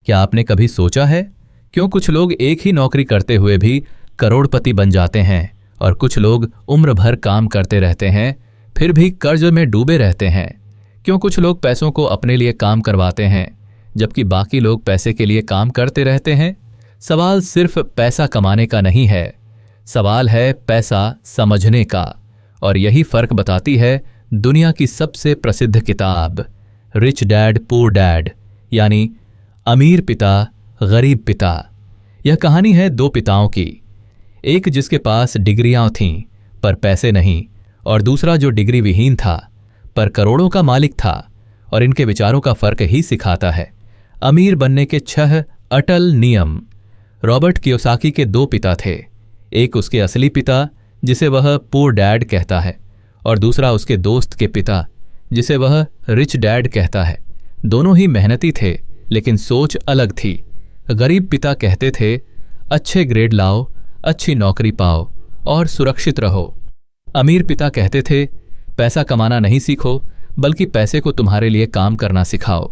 क्या आपने कभी सोचा है क्यों कुछ लोग एक ही नौकरी करते हुए भी करोड़पति बन जाते हैं और कुछ लोग उम्र भर काम करते रहते हैं फिर भी कर्ज में डूबे रहते हैं? क्यों कुछ लोग पैसों को अपने लिए काम करवाते हैं जबकि बाकी लोग पैसे के लिए काम करते रहते हैं? सवाल सिर्फ पैसा कमाने का नहीं है, सवाल है पैसा समझने का। और यही फर्क बताती है दुनिया की सबसे प्रसिद्ध किताब रिच डैड पुअर डैड, यानी अमीर पिता गरीब पिता। यह कहानी है दो पिताओं की, एक जिसके पास डिग्रियां थीं पर पैसे नहीं, और दूसरा जो डिग्री विहीन था पर करोड़ों का मालिक था। और इनके विचारों का फर्क ही सिखाता है अमीर बनने के 6 अटल नियम। रॉबर्ट कियोसाकी के 2 पिता थे, एक उसके असली पिता जिसे वह पुअर डैड कहता है और दूसरा उसके दोस्त के पिता जिसे वह रिच डैड कहता है। दोनों ही मेहनती थे लेकिन सोच अलग थी। गरीब पिता कहते थे अच्छे ग्रेड लाओ, अच्छी नौकरी पाओ और सुरक्षित रहो। अमीर पिता कहते थे पैसा कमाना नहीं सीखो बल्कि पैसे को तुम्हारे लिए काम करना सिखाओ।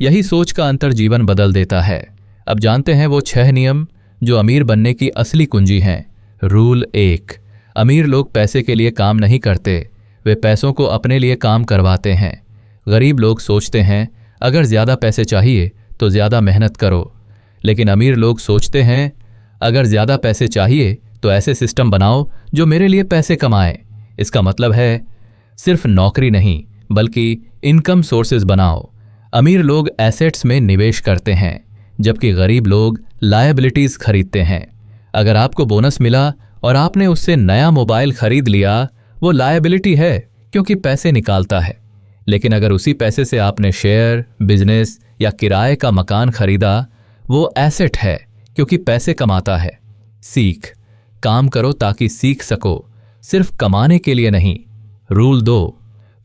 यही सोच का अंतर जीवन बदल देता है। अब जानते हैं वो 6 नियम जो अमीर बनने की असली कुंजी हैं। रूल 1, अमीर लोग पैसे के लिए काम नहीं करते, वे पैसों को अपने लिए काम करवाते हैं। गरीब लोग सोचते हैं अगर ज़्यादा पैसे चाहिए तो ज़्यादा मेहनत करो, लेकिन अमीर लोग सोचते हैं अगर ज़्यादा पैसे चाहिए तो ऐसे सिस्टम बनाओ जो मेरे लिए पैसे कमाए। इसका मतलब है सिर्फ नौकरी नहीं बल्कि इनकम सोर्सेज बनाओ। अमीर लोग एसेट्स में निवेश करते हैं जबकि गरीब लोग लायबिलिटीज़ खरीदते हैं। अगर आपको बोनस मिला और आपने उससे नया मोबाइल खरीद लिया, वो लायबिलिटी है क्योंकि पैसे निकालता है। लेकिन अगर उसी पैसे से आपने शेयर, बिजनेस या किराए का मकान खरीदा, वो एसेट है क्योंकि पैसे कमाता है। सीख, काम करो ताकि सीख सको, सिर्फ कमाने के लिए नहीं। रूल 2,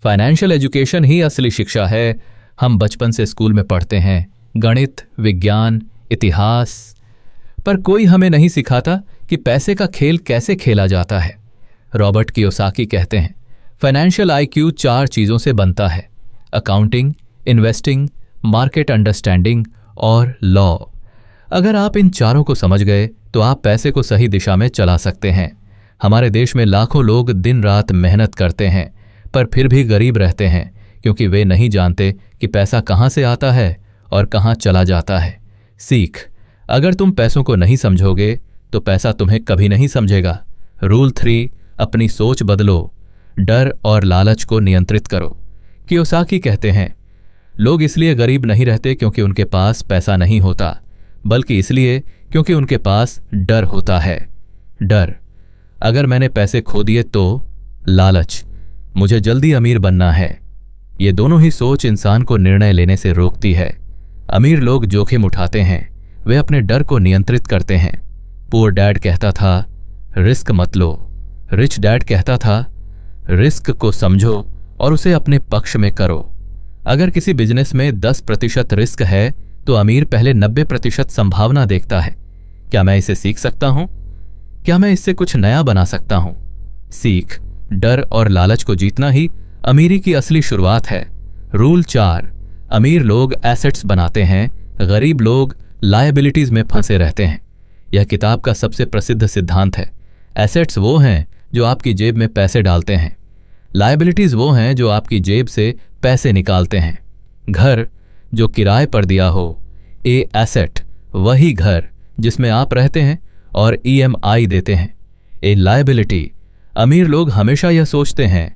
फाइनेंशियल एजुकेशन ही असली शिक्षा है। हम बचपन से स्कूल में पढ़ते हैं गणित, विज्ञान, इतिहास, पर कोई हमें नहीं सिखाता कि पैसे का खेल कैसे खेला जाता है। रॉबर्ट कियोसाकी कहते हैं फाइनेंशियल IQ 4 चीज़ों से बनता है, अकाउंटिंग, इन्वेस्टिंग, मार्केट अंडरस्टैंडिंग और लॉ। अगर आप इन चारों को समझ गए तो आप पैसे को सही दिशा में चला सकते हैं। हमारे देश में लाखों लोग दिन रात मेहनत करते हैं पर फिर भी गरीब रहते हैं क्योंकि वे नहीं जानते कि पैसा कहाँ से आता है और कहाँ चला जाता है। सीख, अगर तुम पैसों को नहीं समझोगे तो पैसा तुम्हें कभी नहीं समझेगा। रूल 3, अपनी सोच बदलो, डर और लालच को नियंत्रित करो। कियोसाकी कहते हैं लोग इसलिए गरीब नहीं रहते क्योंकि उनके पास पैसा नहीं होता, बल्कि इसलिए क्योंकि उनके पास डर होता है। डर, अगर मैंने पैसे खो दिए तो। लालच, मुझे जल्दी अमीर बनना है। ये दोनों ही सोच इंसान को निर्णय लेने से रोकती है। अमीर लोग जोखिम उठाते हैं, वे अपने डर को नियंत्रित करते हैं। पुअर डैड कहता था रिस्क मत लो, रिच डैड कहता था रिस्क को समझो और उसे अपने पक्ष में करो। अगर किसी बिजनेस में 10% रिस्क है तो अमीर पहले 90% संभावना देखता है। क्या मैं इसे सीख सकता हूं? क्या मैं इससे कुछ नया बना सकता हूं? सीख, डर और लालच को जीतना ही अमीरी की असली शुरुआत है। रूल 4, अमीर लोग एसेट्स बनाते हैं, गरीब लोग लायबिलिटीज में फंसे रहते हैं। यह किताब का सबसे प्रसिद्ध सिद्धांत है। एसेट्स वो हैं जो आपकी जेब में पैसे डालते हैं, लायबिलिटीज वो हैं जो आपकी जेब से पैसे निकालते हैं। घर जो किराए पर दिया हो, ए एसेट वही घर जिसमें आप रहते हैं और EMI देते हैं। ए लायबिलिटी, अमीर लोग हमेशा यह सोचते हैं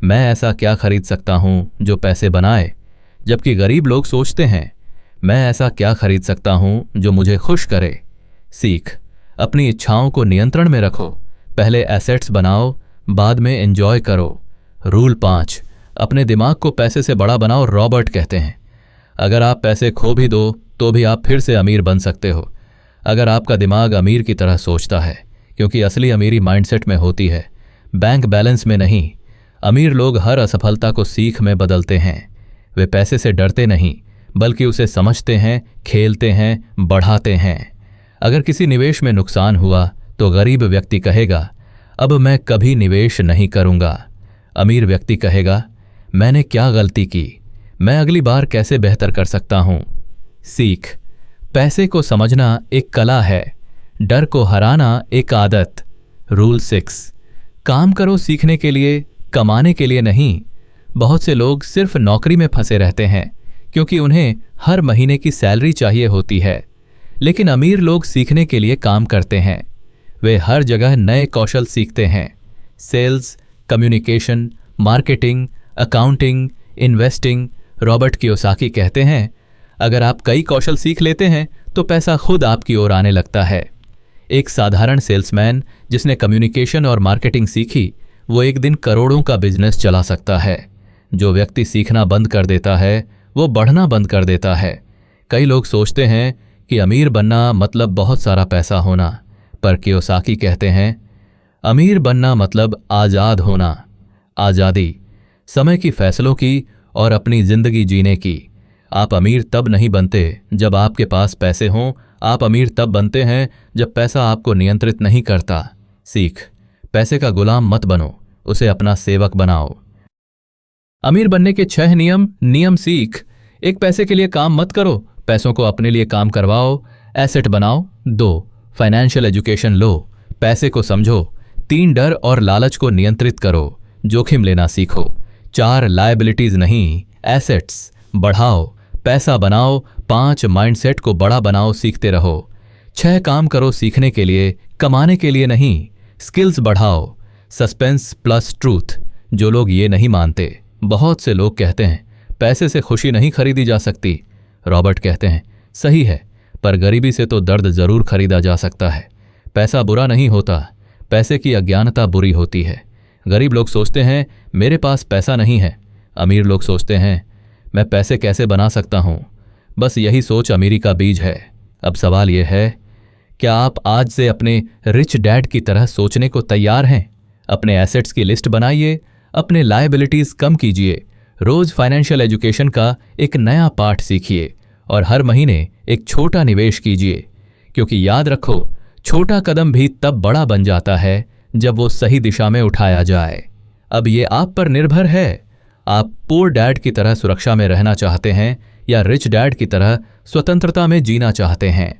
मैं ऐसा क्या खरीद सकता हूं जो पैसे बनाए, जबकि गरीब लोग सोचते हैं मैं ऐसा क्या खरीद सकता हूं जो मुझे खुश करे। सीख, अपनी इच्छाओं को नियंत्रण में रखो, पहले एसेट्स बनाओ, बाद में एंजॉय करो। रूल 5, अपने दिमाग को पैसे से बड़ा बनाओ। रॉबर्ट कहते हैं अगर आप पैसे खो भी दो तो भी आप फिर से अमीर बन सकते हो, अगर आपका दिमाग अमीर की तरह सोचता है, क्योंकि असली अमीरी माइंडसेट में होती है, बैंक बैलेंस में नहीं। अमीर लोग हर असफलता को सीख में बदलते हैं। वे पैसे से डरते नहीं बल्कि उसे समझते हैं, खेलते हैं, बढ़ाते हैं। अगर किसी निवेश में नुकसान हुआ तो गरीब व्यक्ति कहेगा अब मैं कभी निवेश नहीं करूंगा। अमीर व्यक्ति कहेगा मैंने क्या गलती की, मैं अगली बार कैसे बेहतर कर सकता हूं। सीख, पैसे को समझना एक कला है, डर को हराना एक आदत। रूल 6, काम करो सीखने के लिए, कमाने के लिए नहीं। बहुत से लोग सिर्फ नौकरी में फंसे रहते हैं क्योंकि उन्हें हर महीने की सैलरी चाहिए होती है, लेकिन अमीर लोग सीखने के लिए काम करते हैं। वे हर जगह नए कौशल सीखते हैं, sales, communication, marketing, accounting, investing. Robert Kiyosaki कहते हैं, अगर आप कई कौशल सीख लेते हैं तो पैसा खुद आपकी ओर आने लगता है। एक साधारण सेल्समैन जिसने कम्युनिकेशन और मार्केटिंग सीखी, वो एक दिन करोड़ों का बिजनेस चला सकता है। जो व्यक्ति सीखना बंद कर देता है वो बढ़ना बंद कर देता है। कई लोग सोचते हैं कि अमीर बनना मतलब बहुत सारा पैसा होना, पर कियोसाकी कहते हैं अमीर बनना मतलब आज़ाद होना। आज़ादी, समय की फैसलों की और अपनी जिंदगी जीने की। आप अमीर तब नहीं बनते जब आपके पास पैसे हों, आप अमीर तब बनते हैं जब पैसा आपको नियंत्रित नहीं करता। सीख, पैसे का गुलाम मत बनो, उसे अपना सेवक बनाओ। अमीर बनने के 6 नियम सीख। 1, पैसे के लिए काम मत करो, पैसों को अपने लिए काम करवाओ, एसेट बनाओ। 2, फाइनेंशियल एजुकेशन लो, पैसे को समझो। 3, डर और लालच को नियंत्रित करो, जोखिम लेना सीखो। 4, लायबिलिटीज नहीं, एसेट्स बढ़ाओ, पैसा बनाओ। 5, माइंडसेट को बड़ा बनाओ, सीखते रहो। 6, काम करो सीखने के लिए, कमाने के लिए नहीं, स्किल्स बढ़ाओ। सस्पेंस प्लस ट्रूथ, जो लोग ये नहीं मानते। बहुत से लोग कहते हैं पैसे से खुशी नहीं खरीदी जा सकती। रॉबर्ट कहते हैं सही है, पर गरीबी से तो दर्द जरूर खरीदा जा सकता है। पैसा बुरा नहीं होता, पैसे की अज्ञानता बुरी होती है। गरीब लोग सोचते हैं मेरे पास पैसा नहीं है, अमीर लोग सोचते हैं मैं पैसे कैसे बना सकता हूं। बस यही सोच अमीरी का बीज है। अब सवाल यह है, क्या आप आज से अपने रिच डैड की तरह सोचने को तैयार हैं? अपने एसेट्स की लिस्ट बनाइए, अपने लायबिलिटीज कम कीजिए, रोज फाइनेंशियल एजुकेशन का एक नया पाठ सीखिए और हर महीने एक छोटा निवेश कीजिए, क्योंकि याद रखो छोटा कदम भी तब बड़ा बन जाता है जब वो सही दिशा में उठाया जाए। अब ये आप पर निर्भर है, आप पुअर डैड की तरह सुरक्षा में रहना चाहते हैं या रिच डैड की तरह स्वतंत्रता में जीना चाहते हैं।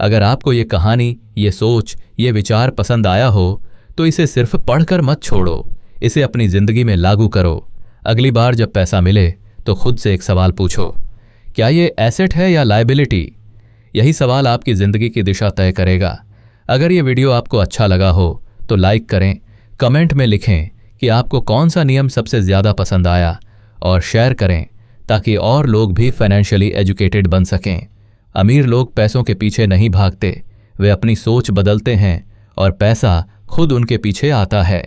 अगर आपको ये कहानी, ये सोच, ये विचार पसंद आया हो तो इसे सिर्फ पढ़कर मत छोड़ो, इसे अपनी जिंदगी में लागू करो। अगली बार जब पैसा मिले तो खुद से एक सवाल पूछो, क्या ये एसेट है या लायबिलिटी? यही सवाल आपकी जिंदगी की दिशा तय करेगा। अगर ये वीडियो आपको अच्छा लगा हो तो लाइक करें, कमेंट में लिखें कि आपको कौन सा नियम सबसे ज़्यादा पसंद आया और शेयर करें ताकि और लोग भी फाइनेंशियली एजुकेटेड बन सकें। अमीर लोग पैसों के पीछे नहीं भागते, वे अपनी सोच बदलते हैं और पैसा खुद उनके पीछे आता है।